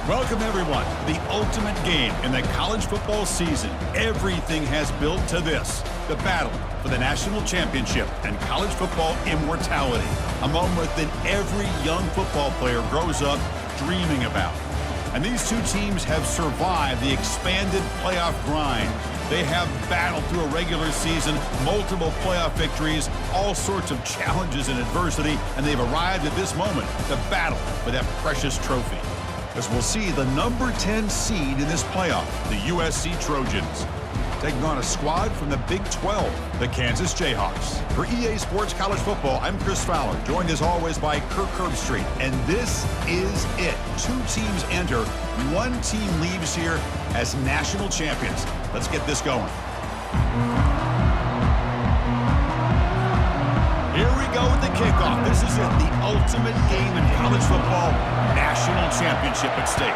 Welcome, everyone, to the ultimate game in the college football season. Everything has built to this, the battle for the national championship and college football immortality, a moment that every young football player grows up dreaming about. And these two teams have survived the expanded playoff grind. They have battled through a regular season, multiple playoff victories, all sorts of challenges and adversity, and they've arrived at this moment, the battle for that precious trophy. As we'll see the number 10 seed in this playoff, the USC Trojans, taking on a squad from the Big 12, the Kansas Jayhawks. For EA Sports College Football, I'm Chris Fowler, joined as always by Kirk Herbstreit. And this is it. Two teams enter, one team leaves here as national champions. Let's get this going. Here we go with the kickoff. This is it, the ultimate game in college football, national championship at stake.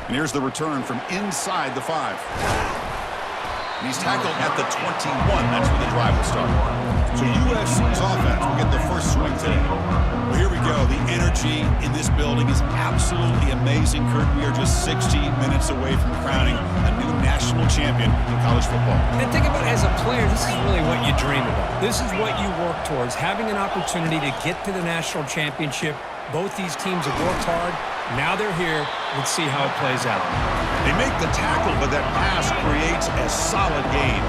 And here's the return from inside the 5. And he's tackled at the 21. That's where the drive will start. So USC's offense will get the first swing today. Well, here we go. The energy in this building is absolutely amazing. Kurt, we are just 60 minutes away from crowning a new national champion in college football. And think about it, as a player, this is really what you dream about. This is what you work towards, having an opportunity to get to the national championship. Both these teams have worked hard. Now they're here. Let's see how it plays out. They make the tackle, but that pass creates a solid gain.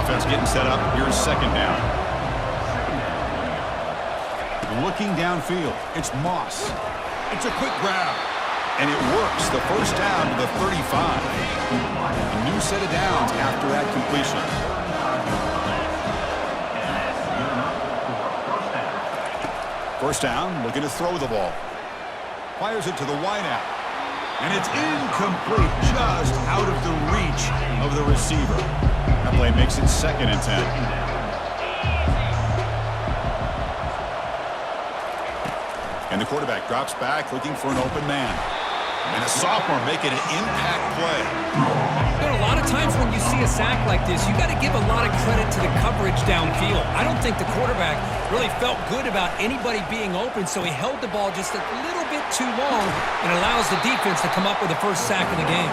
Offense getting set up. Here's second down. Looking downfield. It's Moss. It's a quick grab. And it works. The first down to the 35. A new set of downs after that completion. First down, looking to throw the ball. Fires it to the wideout. And it's incomplete, just out of the reach of the receiver. That play makes it 2nd and 10. And the quarterback drops back, looking for an open man. And a sophomore making an impact play. A lot of times when you see a sack like this, you got to give a lot of credit to the coverage downfield. I don't think the quarterback really felt good about anybody being open, so he held the ball just a little bit too long and allows the defense to come up with the first sack of the game.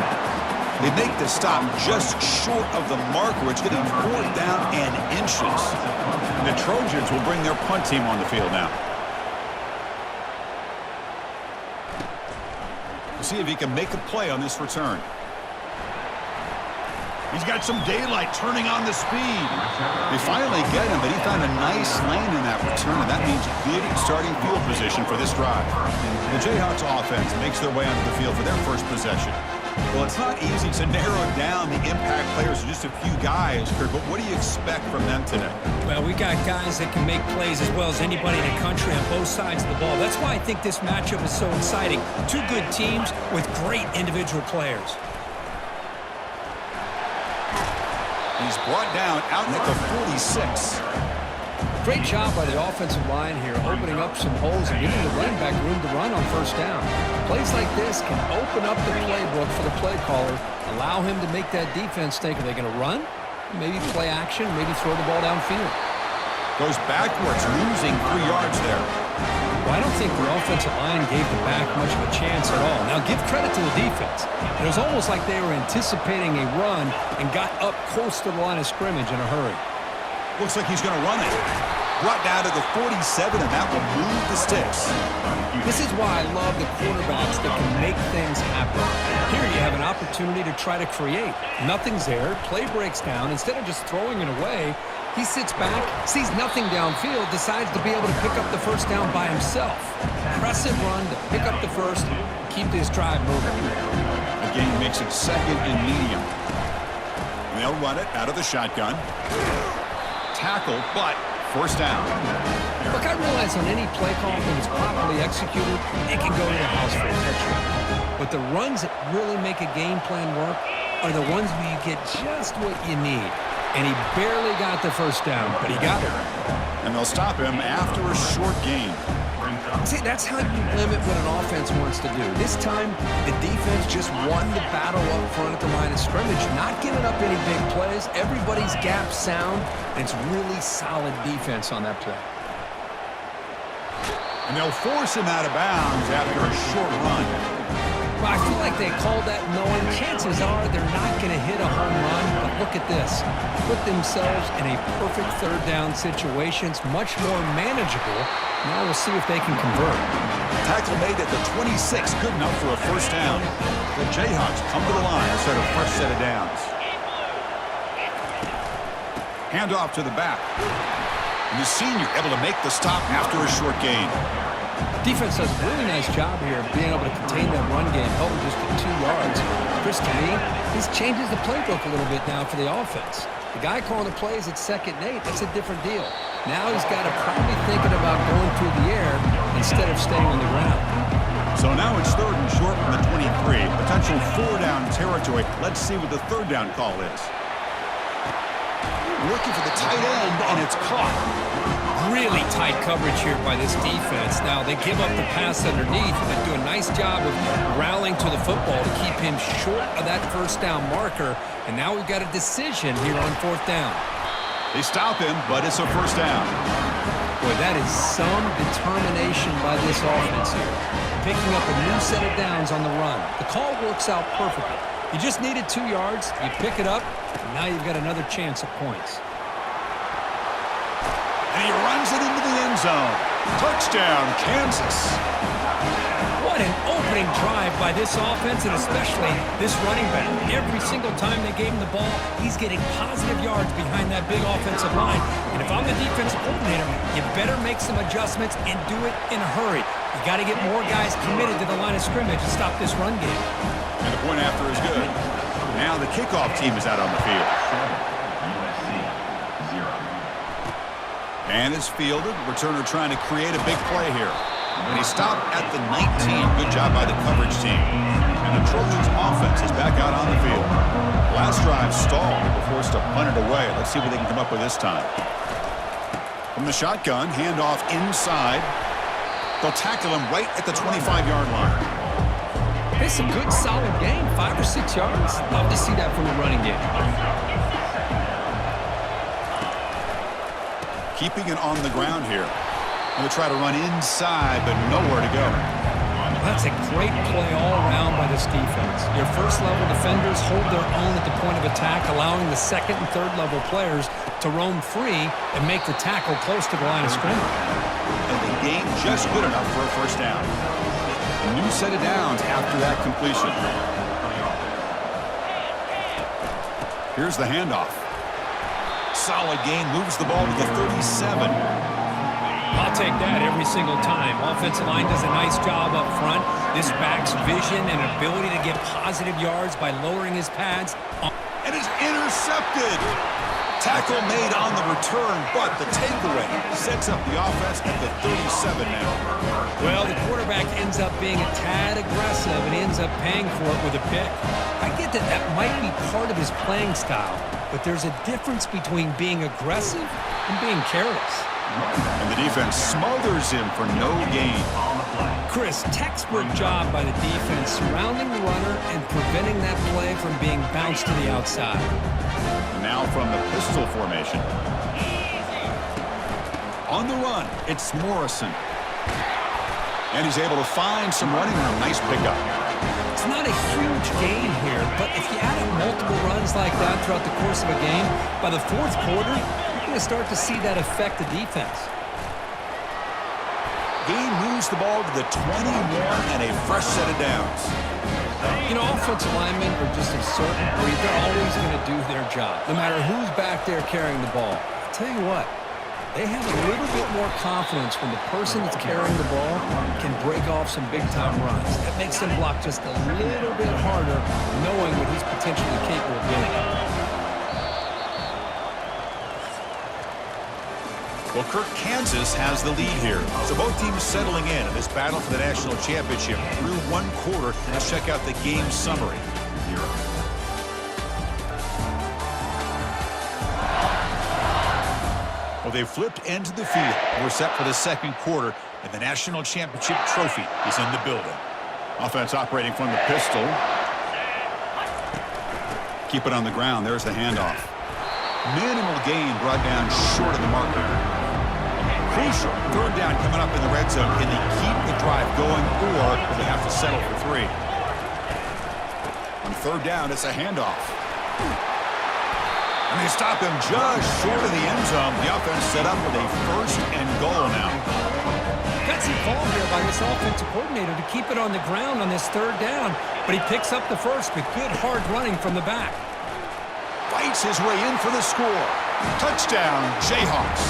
They make the stop just short of the marker, which getting 4th down and inches. And the Trojans will bring their punt team on the field now. We'll see if he can make a play on this return. He's got some daylight turning on the speed. They finally get him, but he found a nice lane in that return, and that means good starting field position for this drive. The Jayhawks offense makes their way onto the field for their first possession. Well, it's not easy to narrow down the impact players to just a few guys, Kurt, but what do you expect from them today? Well, we got guys that can make plays as well as anybody in the country on both sides of the ball. That's why I think this matchup is so exciting. Two good teams with great individual players. He's brought down out at the 46. Great job by the offensive line here, opening up some holes and giving the running back room to run on first down. Plays like this can open up the playbook for the play caller, allow him to make that defense think, are they going to run? Maybe play action, maybe throw the ball downfield. Goes backwards, losing 3 yards there. Well, I don't think the offensive line gave the back much of a chance at all. Now, give credit to the defense. It was almost like they were anticipating a run and got up close to the line of scrimmage in a hurry. Looks like he's going to run it. Brought down to the 47, and that will move the sticks. This is why I love the quarterbacks that can make things happen. Here you have an opportunity to try to create. Nothing's there. Play breaks down. Instead of just throwing it away, he sits back, sees nothing downfield, decides to be able to pick up the first down by himself. Impressive run to pick up the first, keep this drive moving. Again, makes it 2nd and medium. And they'll run it out of the shotgun. Tackle, but first down. Look, I realize on any play call, when it's properly executed, it can go to the house for a touchdown. But the runs that really make a game plan work are the ones where you get just what you need. And he barely got the first down, but he got it. And they'll stop him after a short gain. See, that's how you limit what an offense wants to do. This time, the defense just won the battle up front at the line of scrimmage, not giving up any big plays. Everybody's gap sound, and it's really solid defense on that play. And they'll force him out of bounds after a short run. Well, I feel like they called that knowing chances are they're not going to hit a home run. But look at this. Put themselves in a perfect third down situation. It's much more manageable. Now we'll see if they can convert. Tackle made at the 26, good enough for a first down. The Jayhawks come to the line to start a fresh set of downs. Handoff to the back. And the senior able to make the stop after a short gain. Defense does a really nice job here of being able to contain that run game, held him just to 2 yards. Chris, to me, this changes the playbook a little bit now for the offense. The guy calling the plays at 2nd and 8, that's a different deal. Now he's got to probably thinking about going through the air instead of staying on the ground. So now it's 3rd and short from the 23. Potential 4-down territory. Let's see what the 3rd down call is. Looking for the tight end, and it's caught. Really tight coverage here by this defense. Now, they give up the pass underneath, but do a nice job of rallying to the football to keep him short of that first down marker. And now we've got a decision here on 4th down. They stop him, but it's a first down. Boy, that is some determination by this offense here. Picking up a new set of downs on the run. The call works out perfectly. You just needed 2 yards. You pick it up, and now you've got another chance at points. And he runs it into the end zone. Touchdown, Kansas. What an opening drive by this offense, and especially this running back. Every single time they gave him the ball, he's getting positive yards behind that big offensive line. And if I'm the defensive coordinator, you better make some adjustments and do it in a hurry. You got to get more guys committed to the line of scrimmage to stop this run game. And the point after is good. Now the kickoff team is out on the field. And it's fielded. Returner trying to create a big play here. And he stopped at the 19. Good job by the coverage team. And the Trojans offense is back out on the field. Last drive stalled. They were forced to punt it away. Let's see what they can come up with this time. From the shotgun, handoff inside. They'll tackle him right at the 25-yard line. It's a good, solid game. 5 or 6 yards. Love to see that from the running game. Keeping it on the ground here. Going to try to run inside, but nowhere to go. That's a great play all around by this defense. Your first-level defenders hold their own at the point of attack, allowing the second and third-level players to roam free and make the tackle close to the line of scrimmage. And the game just good enough for a first down. A new set of downs after that completion. Here's the handoff. Solid gain, moves the ball to the 37. I'll take that every single time. Offensive line does a nice job up front. This back's vision and ability to get positive yards by lowering his pads. And it's intercepted. Tackle made on the return, but the takeaway sets up the offense at the 37 now. Well, the quarterback ends up being a tad aggressive, and he ends up paying for it with a pick. I get that that might be part of his playing style, but there's a difference between being aggressive and being careless. And the defense smothers him for no gain. Chris, textbook job by the defense surrounding the runner and preventing that play from being bounced to the outside. And now from the pistol formation. On the run, it's Morrison. And he's able to find some running room. Nice pickup. It's not a huge gain here, but if you add up multiple runs like that throughout the course of a game, by the fourth quarter, you're going to start to see that affect the defense. Gain moves the ball to the 21 and a fresh set of downs. You know, offensive linemen are just a certain breed. They're always going to do their job, no matter who's back there carrying the ball. I'll tell you what, they have a little bit more confidence when the person that's carrying the ball can break off some big-time runs. That makes them block just a little bit harder, knowing what he's potentially capable of doing. Well, Kirk, Kansas has the lead here. So both teams settling in this battle for the national championship through one quarter. Let's check out the game summary. Well, they've flipped into the field. We're set for the second quarter, and the national championship trophy is in the building. Offense operating from the pistol. Keep it on the ground. There's the handoff. Minimal gain brought down short of the marker. crucial. Third down coming up in the red zone. Can they keep the drive going, or will they have to settle for 3? On third down, it's a handoff. And they stop him just short of the end zone. The offense set up with a 1st and goal now. Got some call here by this offensive coordinator to keep it on the ground on this third down, but he picks up the first with good hard running from the back. Fights his way in for the score. Touchdown, Jayhawks.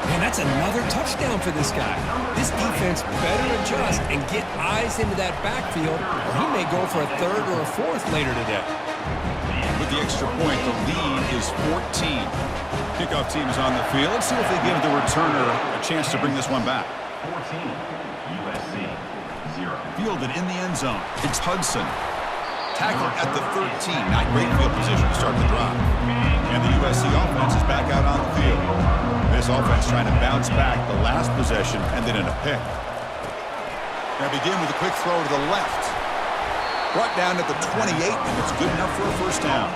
Man, that's another touchdown for this guy. This defense better adjust and get eyes into that backfield, or he may go for a 3rd or a 4th later today. With the extra point, the lead is 14. Kickoff team is on the field. Let's see if they give the returner a chance to bring this one back. 14, USC, 0. Fielded in the end zone. It's Hudson. Tackled at the 13. Not great field position to start the drive. And the USC offense is back out on the field. This offense trying to bounce back the last possession and then in a pick. Now begin with a quick throw to the left. Brought down at the 28, and it's good enough for a 1st down.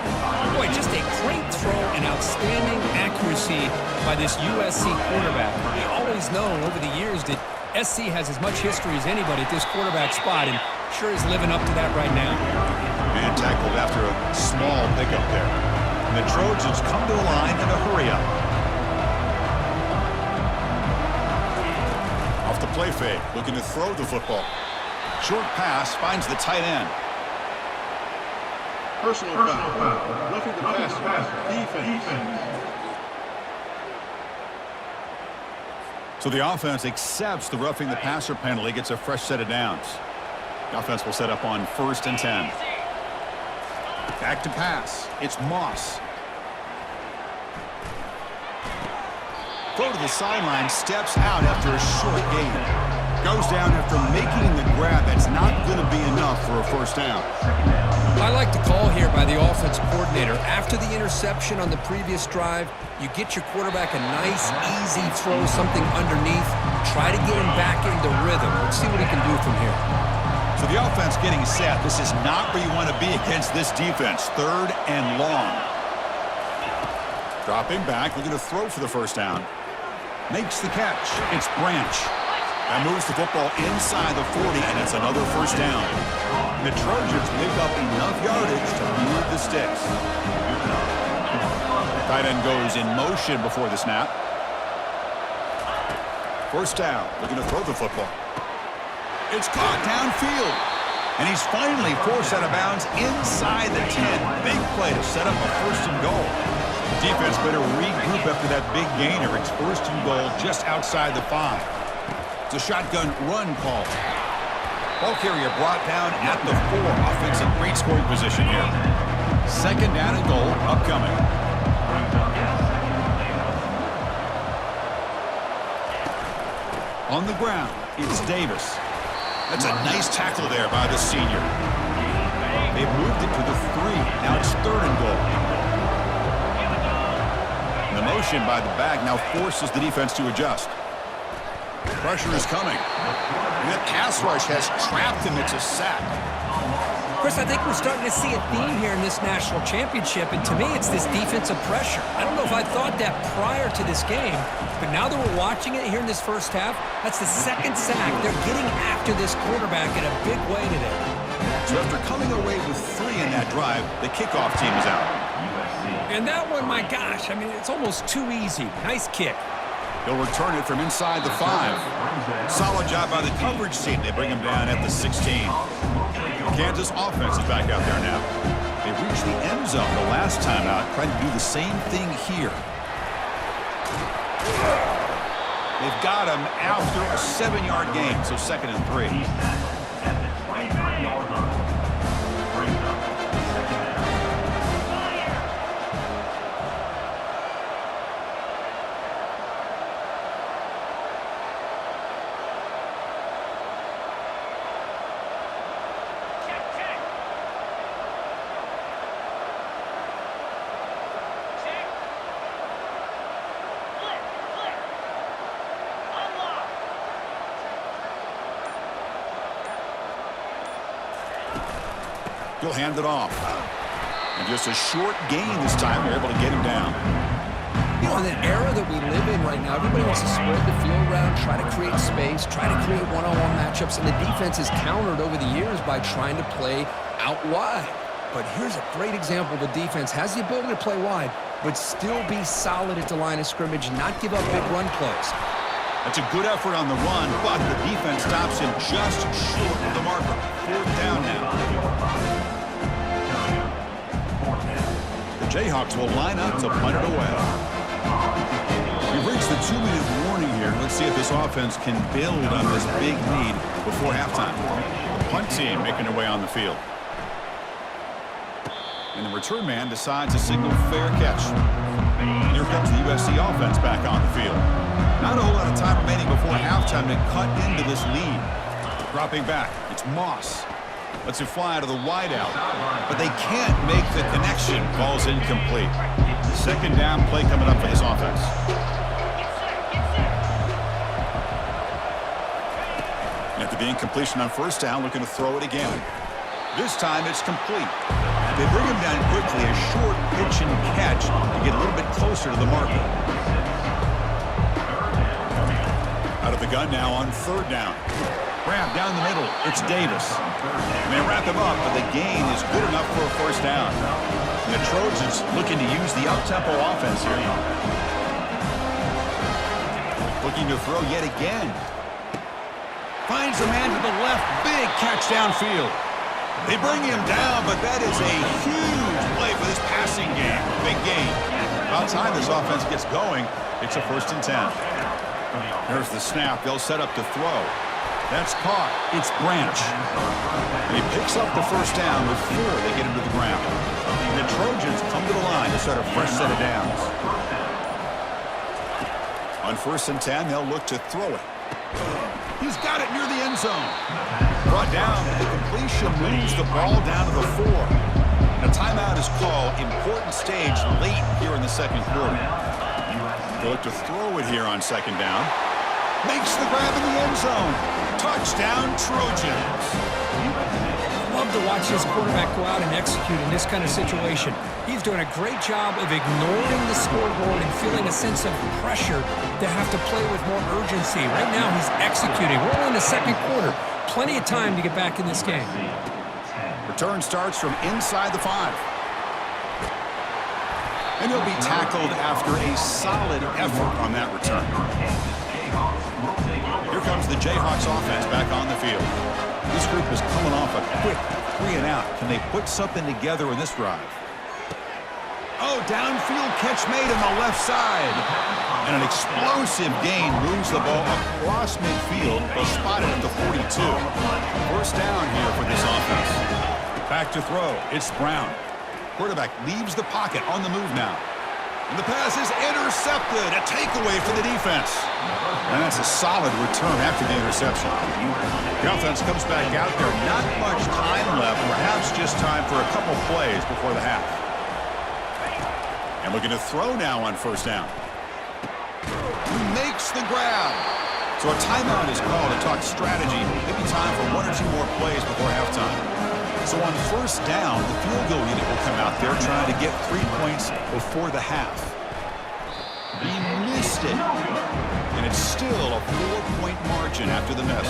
Boy, just a great throw and outstanding accuracy by this USC quarterback. We always known over the years that SC has as much history as anybody at this quarterback spot, and sure is living up to that right now. And tackled after a small pickup there. And the Trojans come to the line in a hurry-up. Off the play fake, looking to throw the football. Short pass finds the tight end. Personal foul. Roughing the passer. Defense. So the offense accepts the roughing the passer penalty, gets a fresh set of downs. The offense will set up on 1st and 10. Back to pass. It's Moss. Throw to the sideline, steps out after a short gain. Goes down after making the grab. That's not going to be enough for a 1st down. I like the call here by the offensive coordinator. After the interception on the previous drive, you get your quarterback a nice, easy throw, something underneath. Try to get him back into rhythm. Let's see what he can do from here. So the offense getting set. This is not where you want to be against this defense. 3rd and long. Dropping back, looking to throw for the 1st down. Makes the catch. It's Branch. That moves the football inside the 40, and it's another 1st down. The Trojans pick up enough yardage to move the sticks. Tight end goes in motion before the snap. 1st down, looking to throw the football. It's caught downfield. And he's finally forced out of bounds inside the 10. Big play to set up a 1st and goal. Defense better regroup after that big gainer. It's 1st and goal just outside the 5. It's a shotgun run call. Ball carrier brought down at the 4. Offense in great scoring position here. 2nd down and goal upcoming. On the ground, it's Davis. That's a nice tackle there by the senior. They've moved it to the 3. Now it's 3rd and goal. And the motion by the back now forces the defense to adjust. Pressure is coming. And that pass rush has trapped him. It's a sack. Chris, I think we're starting to see a theme here in this national championship, and to me, it's this defensive pressure. I don't know if I thought that prior to this game, but now that we're watching it here in this 1st half, that's the 2nd sack. They're getting after this quarterback in a big way today. So after coming away with 3 in that drive, the kickoff team is out. And that one, my gosh, I mean, it's almost too easy. Nice kick. He'll return it from inside the 5. Solid job by the coverage team. They bring him down at the 16. Kansas offense is back out there now. They reached the end zone the last time out, trying to do the same thing here. They've got him after a 7-yard gain, so 2nd and 3. He'll hand it off. And just a short gain this time. They're able to get him down. The know, in the era that we live in right now, everybody wants to spread the field around, try to create space, try to create one-on-one matchups, and the defense is countered over the years by trying to play out wide. But here's a great example. The defense has the ability to play wide, but still be solid at the line of scrimmage, not give up big run plays. That's a good effort on the run, but the defense stops him just short of the marker. 4th down now. The Jayhawks will line up to punt it away. We've reached the 2-minute warning here. Let's see if this offense can build on this big lead before halftime. The punt team making their way on the field. And the return man decides to signal fair catch. And here comes the USC offense back on the field. Not a whole lot of time remaining before halftime to cut into this lead. Dropping back, it's Moss. Lets it fly out of the wideout, but they can't make the connection. Ball's incomplete. 2nd down play coming up for this offense. After the incompletion on 1st down, looking to throw it again. This time it's complete. They bring him down quickly, a short pitch and catch to get a little bit closer to the marker. Out of the gun now on 3rd down. Grab down the middle. It's Davis. And they wrap him up, but the gain is good enough for a 1st down. And the Trojans looking to use the up-tempo offense here. Looking to throw yet again. Finds a man to the left. Big catch downfield. They bring him down, but that is a huge play for this passing game. Big gain. About time this offense gets going. It's a 1st and 10. There's the snap. They'll set up to throw. That's caught. It's Branch. And he picks up the 1st down before they get him to the ground. And the Trojans come to the line to start a fresh set of downs. On 1st and 10, they'll look to throw it. He's got it near the end zone. Brought down. The completion moves the ball down to the 4. And a timeout is called. Important stage late here in the 2nd quarter. They'll look to throw it here on 2nd down. Makes the grab in the end zone. Touchdown, Trojans. Love to watch this quarterback go out and execute in this kind of situation. He's doing a great job of ignoring the scoreboard and feeling a sense of pressure to have to play with more urgency. Right now, he's executing. We're in the 2nd quarter. Plenty of time to get back in this game. Return starts from inside the 5. And he'll be tackled after a solid effort on that return. Here comes the Jayhawks offense back on the field. This group is coming off a quick 3 and out. Can they put something together in this drive? Oh, downfield catch made on the left side. And an explosive gain moves the ball across midfield. They'll spot it at the 42. 1st down here for this offense. Back to throw. It's Brown. Quarterback leaves the pocket on the move now. And the pass is intercepted. A takeaway for the defense. And that's a solid return after the interception. The offense comes back out there. Not much time left. Perhaps just time for a couple plays before the half. And looking to throw now on 1st down. He makes the grab. So a timeout is called to talk strategy. Maybe time for 1 or 2 more plays before halftime. So on 1st down, the field goal unit will come out there trying to get 3 points before the half. He missed it. And it's still a 4-point margin after the miss.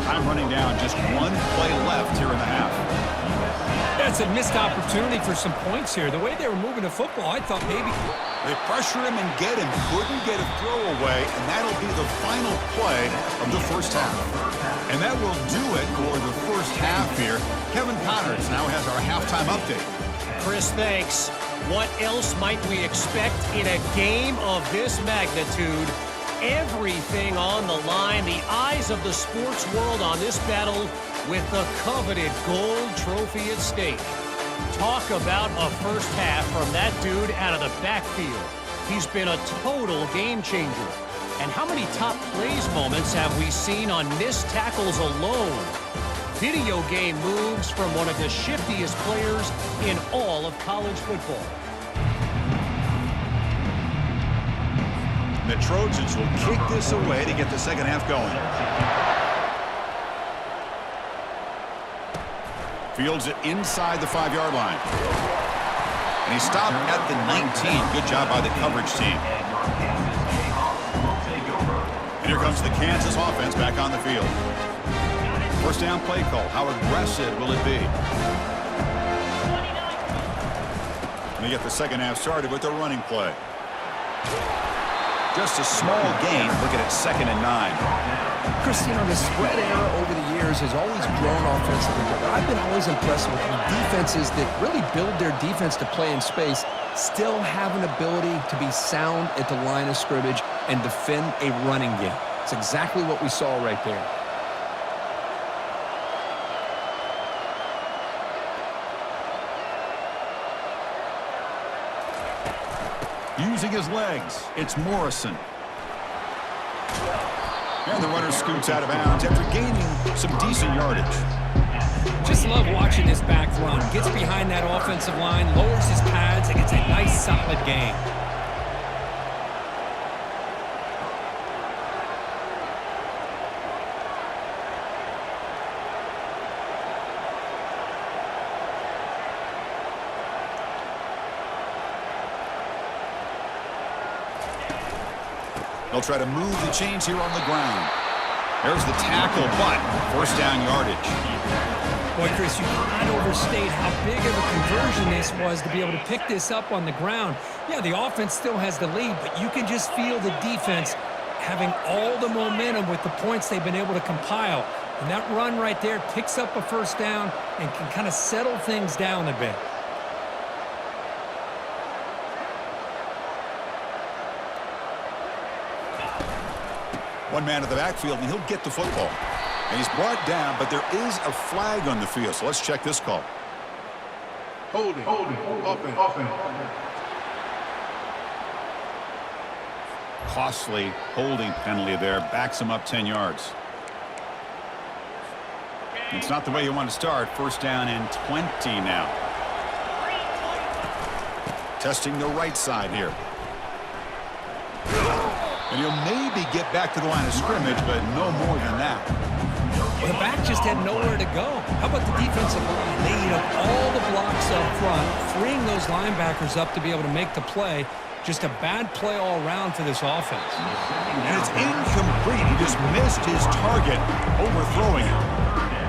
Time running down, just 1 play left here in the half. That's a missed opportunity for some points here. The way they were moving the football, I thought maybe... They pressure him and get him. Couldn't get a throw away, and that'll be the final play of the 1st half. And that will do it for the 1st half here. Kevin Connors now has our halftime update. Chris, thanks. What else might we expect in a game of this magnitude? Everything on the line, the eyes of the sports world on this battle with the coveted gold trophy at stake. Talk about a 1st half from that dude out of the backfield. He's been a total game changer. And how many top plays moments have we seen on missed tackles alone? Video game moves from one of the shiftiest players in all of college football. The Trojans will kick this away to get the 2nd half going. Fields it inside the 5-yard line. And And he stopped at the 19. Good job by the coverage team. And here comes the Kansas offense back on the field. First down play call. How aggressive will it be? And they get the second half started with the running play. Just a small gain. Look at it, 2nd and 9. Chris, you know, the spread era over the years has always grown offensively, but I've been always impressed with the defenses that really build their defense to play in space, still have an ability to be sound at the line of scrimmage and defend a running game. It's exactly what we saw right there. Using his legs, it's Morrison. And the runner scoots out of bounds after gaining some decent yardage. Just love watching this back run. Gets behind that offensive line, lowers his pads, and gets a nice, solid gain. They'll try to move the chains here on the ground. There's the tackle, but first down yardage. Boy, Chris, you can't overstate how big of a conversion this was to be able to pick this up on the ground. Yeah, the offense still has the lead, but you can just feel the defense having all the momentum with the points they've been able to compile. And that run right there picks up a first down and can kind of settle things down a bit. One man at the backfield, and he'll get the football. And he's brought down, but there is a flag on the field, so let's check this call. Holding. Offense. Costly holding penalty there, backs him up 10 yards. It's not the way you want to start. First down and 20 now. Testing the right side here. And he'll maybe get back to the line of scrimmage, but no more than that. The back just had nowhere to go. How about the defensive line? They eat up all the blocks up front, freeing those linebackers up to be able to make the play. Just a bad play all around for this offense. And it's incomplete. He just missed his target, overthrowing it.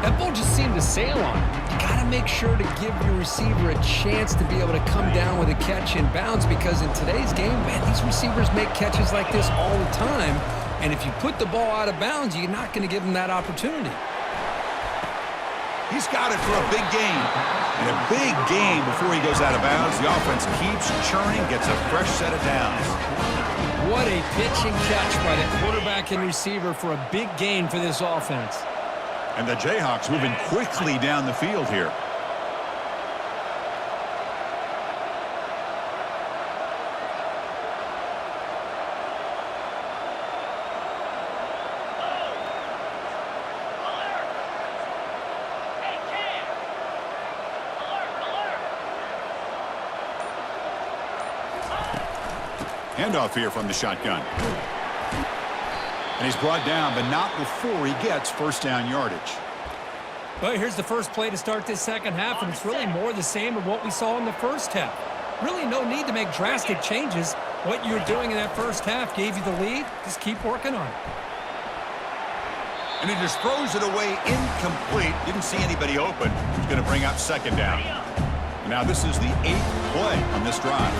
That ball just seemed to sail on him. You got to make sure to give your receiver a chance to be able to come down with a catch in bounds, because in today's game, man, these receivers make catches like this all the time. And if you put the ball out of bounds, you're not going to give them that opportunity. He's got it for a big gain. And a big gain before he goes out of bounds. The offense keeps churning, gets a fresh set of downs. What a pitch and catch by the quarterback and receiver for a big gain for this offense. And the Jayhawks moving quickly down the field here. Handoff here from the shotgun. And he's brought down, but not before he gets first down yardage. Well, here's the first play to start this second half, and it's really more the same of what we saw in the first half. Really no need to make drastic changes. What you were doing in that first half gave you the lead. Just keep working on it. And he just throws it away incomplete. Didn't see anybody open. He's going to bring up second down. Now this is the 8th play on this drive.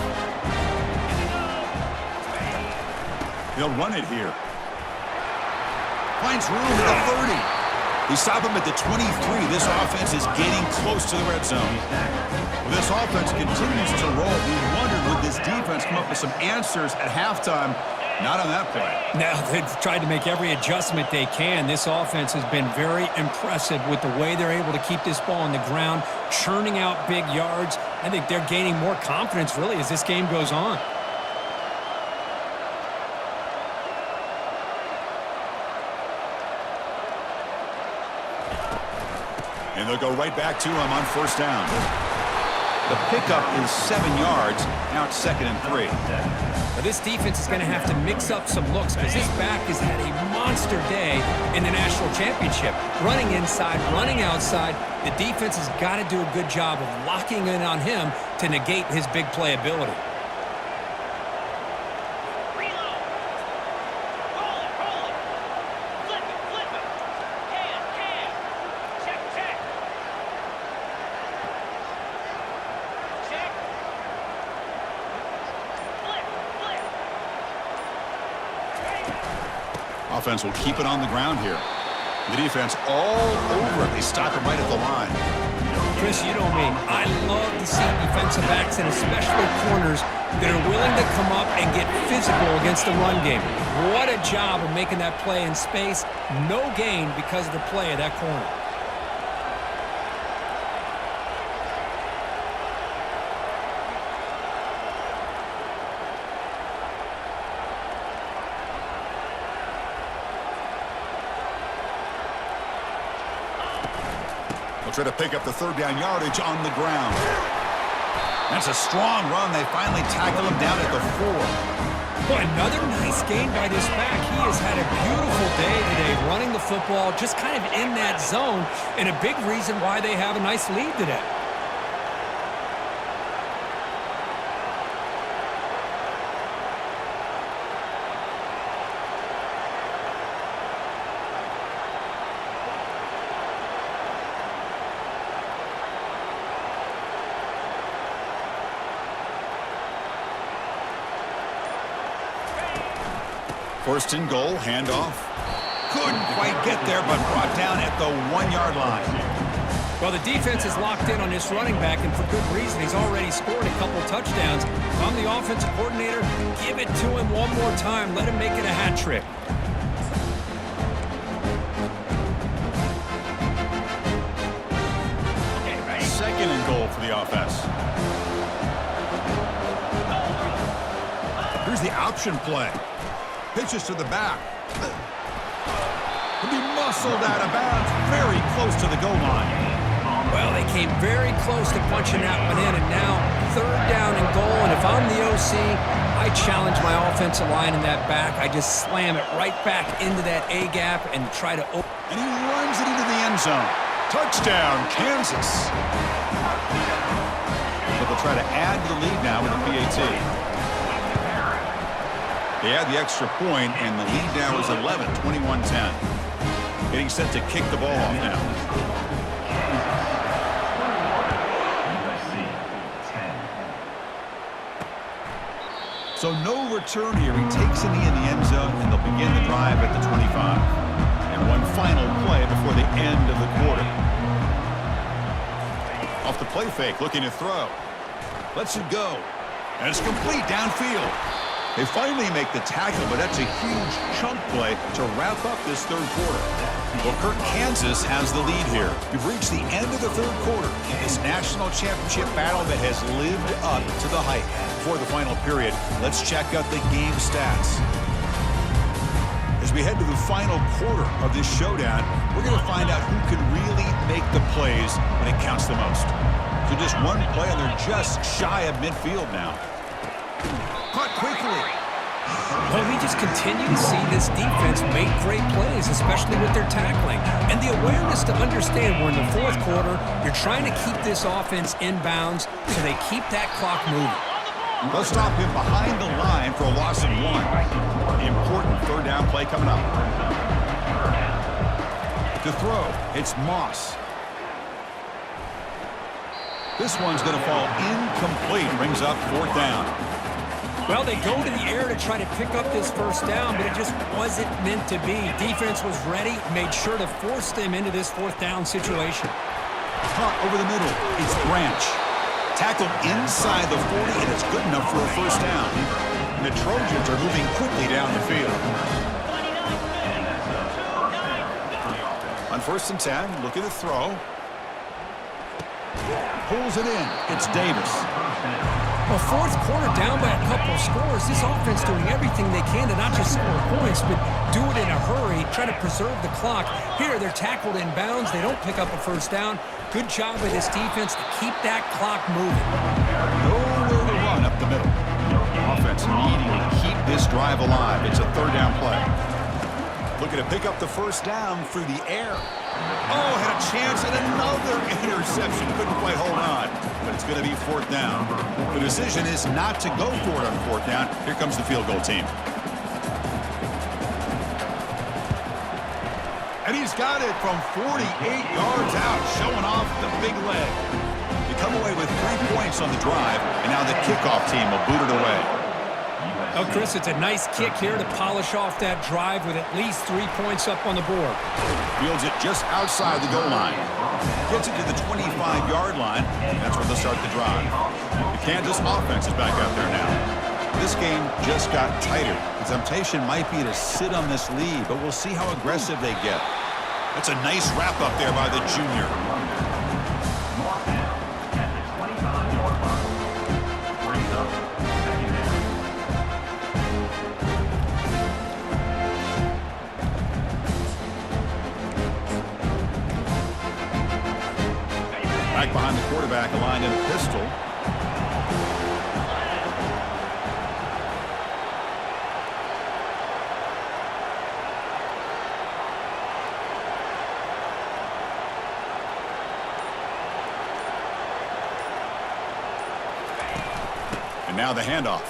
They'll run it here. Finds room at the 30. They stop him at the 23. This offense is getting close to the red zone. Well, this offense continues to roll. We wondered, would this defense come up with some answers at halftime? Not on that play. Now, they've tried to make every adjustment they can. This offense has been very impressive with the way they're able to keep this ball on the ground, churning out big yards. I think they're gaining more confidence, really, as this game goes on. And they'll go right back to him on first down. The pickup is 7 yards. Now it's 2nd and 3. Now this defense is going to have to mix up some looks because this back has had a monster day in the national championship. Running inside, running outside. The defense has got to do a good job of locking in on him to negate his big play ability. Offense will keep it on the ground here. The defense all over it. They stop it right at the line. Chris, you know me. I love to see defensive backs and especially corners that are willing to come up and get physical against the run game. What a job of making that play in space. No gain because of the play of that corner. Try to pick up the 3rd down yardage on the ground. That's a strong run. They finally tackle him down at the 4. Boy, another nice game by this back. He has had a beautiful day today running the football, just kind of in that zone, and a big reason why they have a nice lead today. First and goal, handoff. Couldn't quite get there, but brought down at the 1-yard line. Well, the defense is locked in on this running back, and for good reason. He's already scored a couple touchdowns. If I'm the offensive coordinator, give it to him one more time. Let him make it a hat trick. Second and goal for the offense. Here's the option play. Pitches to the back. He'll be muscled out of bounds very close to the goal line. Well, they came very close to punching that one in, and now 3rd down and goal. And if I'm the OC, I challenge my offensive line in that back. I just slam it right back into that A gap and try to open. And he runs it into the end zone. Touchdown, Kansas. So they'll try to add to the lead now with the PAT. They add the extra point, and the lead now is 11, 21-10. Getting set to kick the ball off now. USC 10. So no return here. He takes a knee in the end zone, and they'll begin the drive at the 25. And one final play before the end of the quarter. Off the play fake, looking to throw. Lets it go. And it's complete downfield. They finally make the tackle, but that's a huge chunk play to wrap up this 3rd quarter. Well, Kirk, Kansas has the lead here. We've reached the end of the 3rd quarter in this national championship battle that has lived up to the hype. Before the final period, let's check out the game stats. As we head to the final quarter of this showdown, we're going to find out who can really make the plays when it counts the most. So just one play, and they're just shy of midfield now. Caught quickly. Well, we just continue to see this defense make great plays, especially with their tackling. And the awareness to understand we're in the 4th quarter, you're trying to keep this offense in bounds so they keep that clock moving. They'll stop him behind the line for a loss of 1. Important 3rd down play coming up. To throw, it's Moss. This one's going to fall incomplete. Brings up 4th down. Well, they go to the air to try to pick up this 1st down, but it just wasn't meant to be. Defense was ready, made sure to force them into this 4th down situation. Caught over the middle. It's Branch. Tackled inside the 40, and it's good enough for a 1st down. And the Trojans are moving quickly down the field. On 1st and 10, looking to throw. Pulls it in. It's Davis. Well, fourth quarter down by a couple of scores. This offense doing everything they can to not just score points, but do it in a hurry, try to preserve the clock. Here, they're tackled in bounds. They don't pick up a first down. Good job by this defense to keep that clock moving. Nowhere to run up the middle. Offense needing to keep this drive alive. It's a third down play. Looking to pick up the first down through the air. Oh, had a chance at another interception. Couldn't quite hold on. But it's going to be fourth down. The decision is not to go for it on fourth down. Here comes the field goal team. And he's got it from 48 yards out, showing off the big leg. They come away with 3 points on the drive, and now the kickoff team will boot it away. Oh, Chris, it's a nice kick here to polish off that drive with at least 3 points up on the board. Fields it just outside the goal line. Gets it to the 25-yard line. That's where they'll start the drive. The Kansas offense is back out there now. This game just got tighter. The temptation might be to sit on this lead, but we'll see how aggressive they get. That's a nice wrap up there by the junior. Back behind the quarterback, aligned in a pistol. And now the handoff.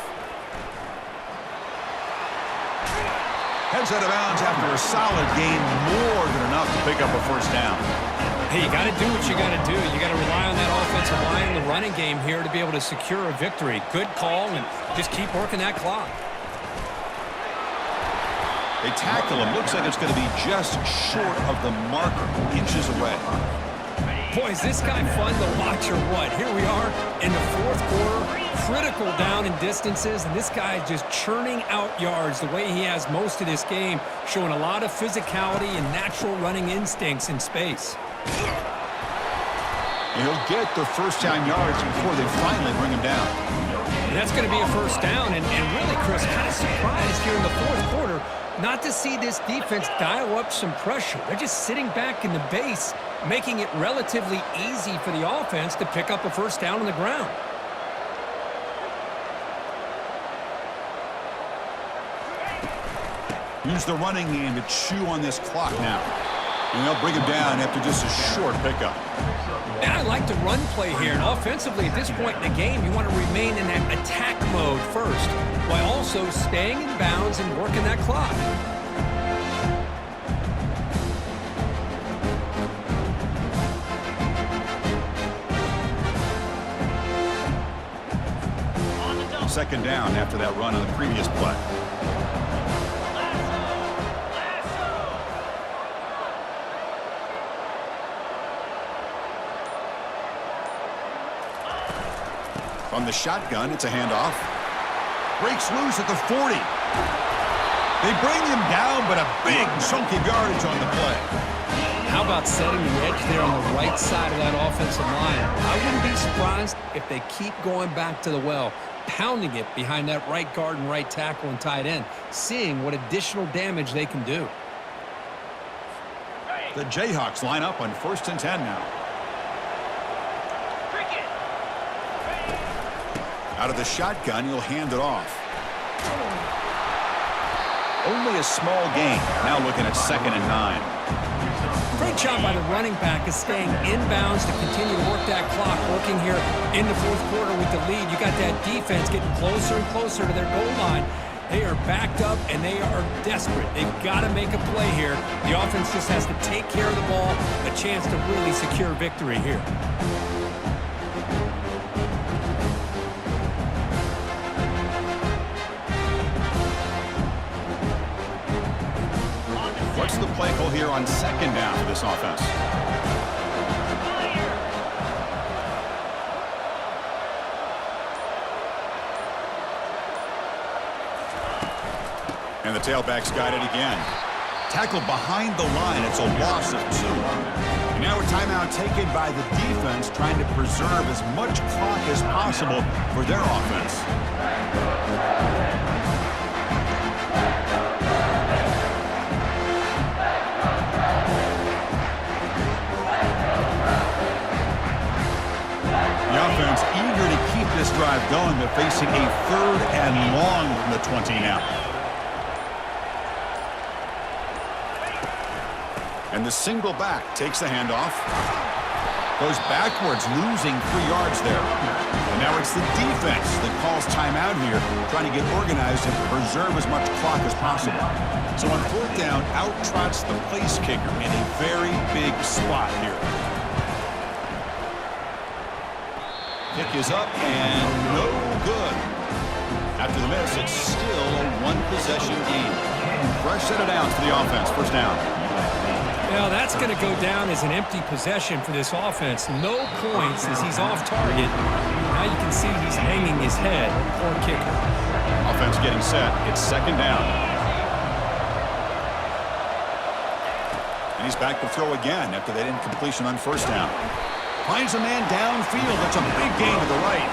Heads out of bounds after a solid gain, more than enough to pick up a first down. Hey, you got to do what you got to do. You got to rely on that offensive line in the running game here to be able to secure a victory. Good call, and just keep working that clock. They tackle him. Looks like it's going to be just short of the marker, inches away. Boy, is this guy fun to watch or what? Here we are in the fourth quarter, critical down in distances, and this guy is just churning out yards the way he has most of this game, showing a lot of physicality and natural running instincts in space. He'll get the first down yards before they finally bring him down. And that's going to be a first down, and really, Chris, kind of surprised here in the fourth quarter not to see this defense dial up some pressure. They're just sitting back in the base, making it relatively easy for the offense to pick up a first down on the ground. Use the running game to chew on this clock now. And they'll bring him down after just a short pickup. And I like the run play here. And offensively, at this point in the game, you want to remain in that attack mode first, while also staying in bounds and working that clock. Second down after that run on the previous play. From the shotgun, it's a handoff. Breaks loose at the 40. They bring him down, but a big chunk of yardage on the play. How about setting the edge there on the right side of that offensive line? I wouldn't be surprised if they keep going back to the well, pounding it behind that right guard and right tackle and tight end, seeing what additional damage they can do. The Jayhawks line up on 1st and 10 now. Out of the shotgun, he'll hand it off. Only a small gain. Now looking at 2nd and 9. Great job by the running back is staying inbounds to continue to work that clock, working here in the fourth quarter with the lead. You got that defense getting closer and closer to their goal line. They are backed up, and they are desperate. They've got to make a play here. The offense just has to take care of the ball, a chance to really secure victory here. What's the play call here on 2nd down for this offense? And the tailback's got it again. Tackled behind the line. It's a loss of 2. And now a timeout taken by the defense, trying to preserve as much clock as possible for their offense. The offense eager to keep this drive going, but facing a 3rd and long from the 20 now. And the single back takes the handoff. Goes backwards, losing 3 yards there. And now it's the defense that calls timeout here, trying to get organized and preserve as much clock as possible. So on 4th down, out trots the place kicker in a very big spot here. Kick is up and no good. After the miss, it's still a 1-possession game. Fresh set of downs for the offense. 1st down. Well, that's going to go down as an empty possession for this offense. No points as he's off target. Now you can see he's hanging his head. Poor kicker. Offense getting set. It's 2nd down. And he's back to throw again after that incompletion on 1st down. Finds a man downfield. That's a big gain to the right.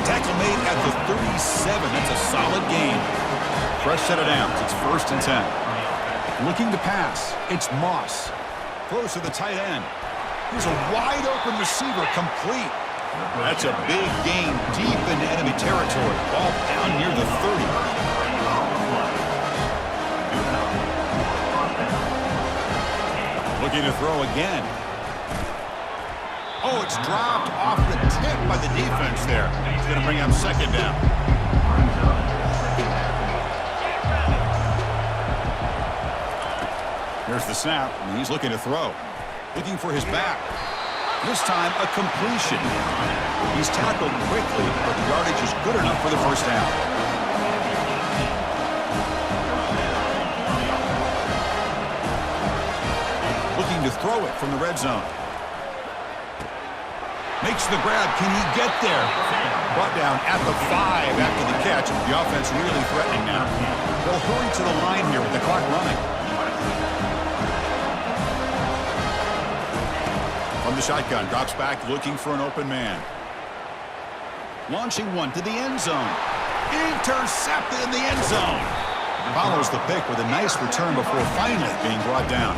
Tackle made at the 37. That's a solid gain. Fresh set of downs. It's 1st and 10. Looking to pass. It's Moss. Throws to the tight end. Here's a wide-open receiver, complete. That's a big gain deep into enemy territory. Ball down near the 30. Looking to throw again. Oh, it's dropped off the tip by the defense there. He's going to bring up 2nd down. Here's the snap, and he's looking to throw. Looking for his back. This time, a completion. He's tackled quickly, but the yardage is good enough for the 1st down. Looking to throw it from the red zone. Makes the grab. Can he get there? Brought down at the 5 after the catch. The offense really threatening now. They'll hurry to the line here with the clock running. From the shotgun, drops back looking for an open man. Launching one to the end zone. Intercepted in the end zone. Follows the pick with a nice return before finally being brought down.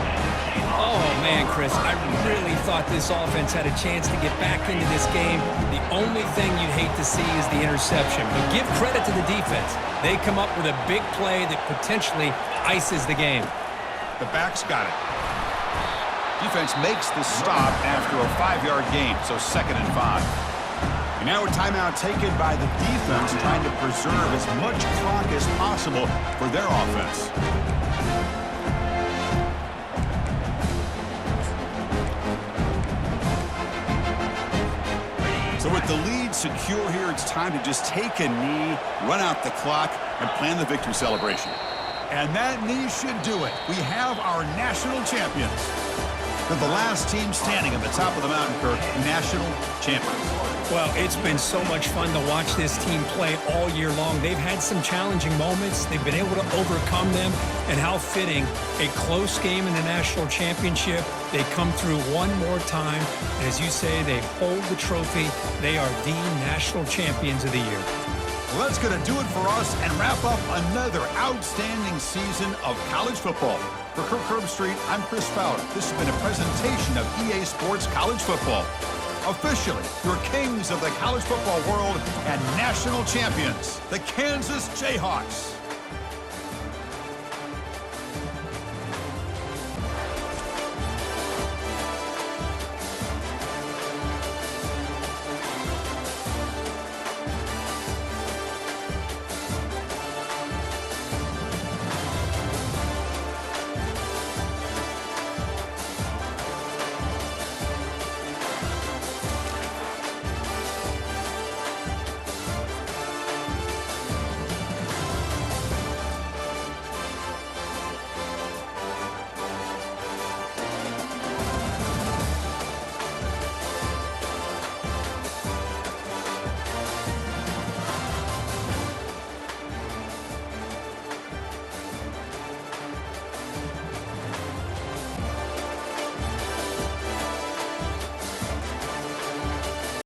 Oh, man, Chris, I really thought this offense had a chance to get back into this game. The only thing you'd hate to see is the interception. But give credit to the defense. They come up with a big play that potentially ices the game. The back's got it. Defense makes the stop after a 5-yard gain, so 2nd and 5. And now a timeout taken by the defense, trying to preserve as much clock as possible for their offense. So with the lead secure here, it's time to just take a knee, run out the clock, and plan the victory celebration. And that knee should do it. We have our national champions. They're the last team standing at the top of the mountain, Kirk, national champions. Well, it's been so much fun to watch this team play all year long. They've had some challenging moments. They've been able to overcome them. And how fitting, a close game in the national championship. They come through one more time. And as you say, they hold the trophy. They are the national champions of the year. Well, that's going to do it for us and wrap up another outstanding season of college football. For Kirk Herbstreit, I'm Chris Fowler. This has been a presentation of EA Sports College Football. Officially, your kings of the college football world and national champions, the Kansas Jayhawks.